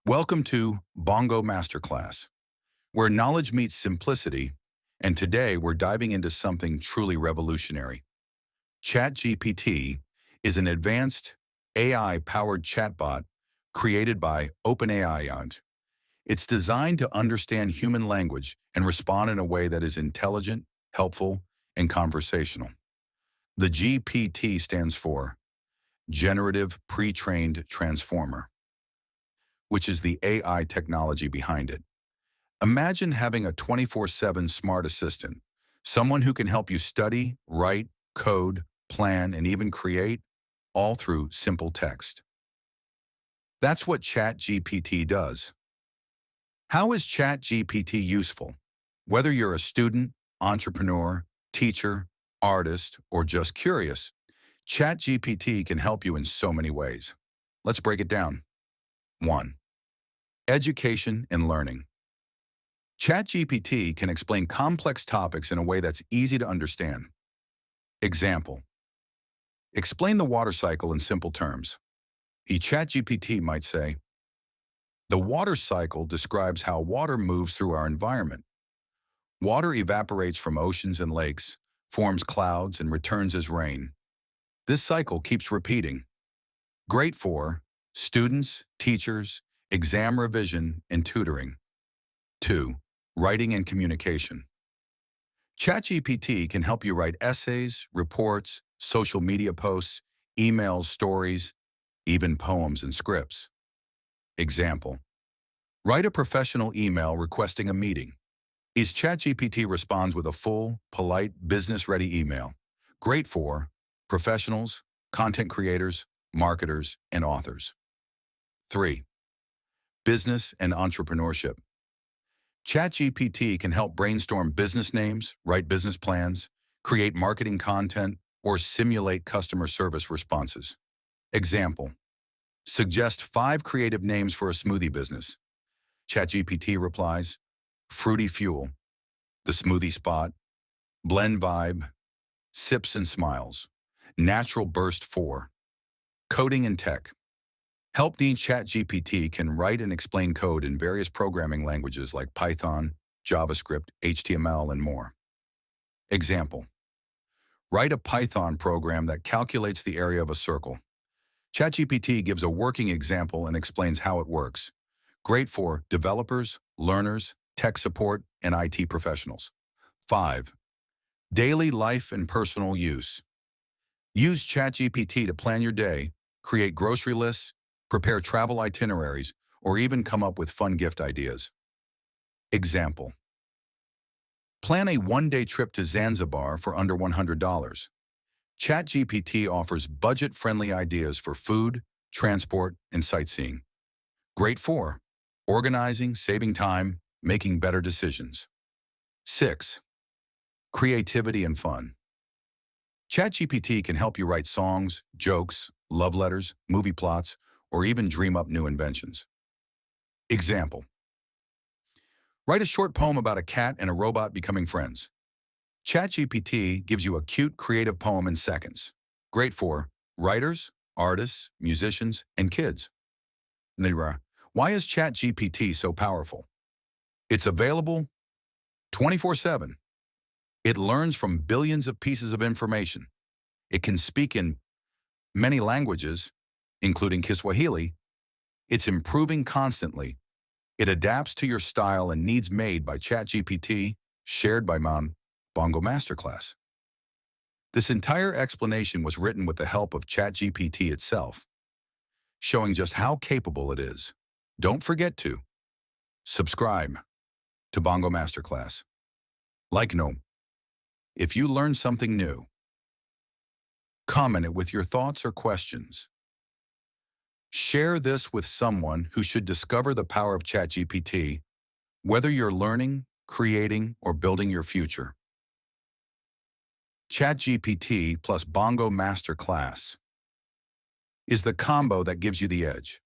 Welcome to Bongo Master Class, where knowledge meets simplicity, and today we're diving into something truly revolutionary. ChatGPT is an advanced AI-powered chatbot created by OpenAI. It's designed to understand human language and respond in a way that is intelligent, helpful, and conversational. The GPT stands for Generative Pre-trained Transformer, which is the AI technology behind it. Imagine having a 24/7 smart assistant, someone who can help you study, write, code, plan, and even create, all through simple text. That's what ChatGPT does. How is ChatGPT useful? Whether you're a student, entrepreneur, teacher, artist, or just curious, ChatGPT can help you in so many ways. Let's break it down. 1. Education and learning. ChatGPT can explain complex topics in a way that's easy to understand. Example: explain the water cycle in simple terms. ChatGPT might say, the water cycle describes how water moves through our environment. Water evaporates from oceans and lakes, forms clouds, and returns as rain. This cycle keeps repeating. Great for students, teachers, exam revision, and tutoring. 2. Writing and communication. ChatGPT can help you write essays, reports, social media posts, emails, stories, even poems and scripts. Example: write a professional email requesting a meeting. ChatGPT responds with a full, polite, business-ready email. Great for professionals, content creators, marketers, and authors. 3. Business and entrepreneurship. ChatGPT can help brainstorm business names, write business plans, create marketing content, or simulate customer service responses. Example: suggest 5 creative names for a smoothie business. ChatGPT replies, Fruity Fuel, The Smoothie Spot, Blend Vibe, Sips and Smiles, Natural Burst 4. Coding and tech. Help needs ChatGPT can write and explain code in various programming languages like Python, JavaScript, HTML, and more. Example: write a Python program that calculates the area of a circle. ChatGPT gives a working example and explains how it works. Great for developers, learners, tech support, and IT professionals. 5. Daily life and personal use. Use ChatGPT to plan your day, create grocery lists, prepare travel itineraries, or even come up with fun gift ideas. Example: plan a one-day trip to Zanzibar for under $100. ChatGPT offers budget-friendly ideas for food, transport, and sightseeing. Great for organizing, saving time, making better decisions. 6. Creativity and fun. ChatGPT can help you write songs, jokes, love letters, movie plots, or even dream up new inventions. Example: write a short poem about a cat and a robot becoming friends. ChatGPT gives you a cute, creative poem in seconds. Great for writers, artists, musicians, and kids. Nira, why is ChatGPT so powerful? It's available 24/7. It learns from billions of pieces of information. It can speak in many languages, including Kiswahili. It's improving constantly. It adapts to your style and needs made by ChatGPT, shared by Bongo Master Class. This entire explanation was written with the help of ChatGPT itself, showing just how capable it is. Don't forget to subscribe to Bongo Master Class. Like no, if you learn something new, comment it with your thoughts or questions. Share this with someone who should discover the power of ChatGPT, whether you're learning, creating, or building your future. ChatGPT plus Bongo Master Class is the combo that gives you the edge.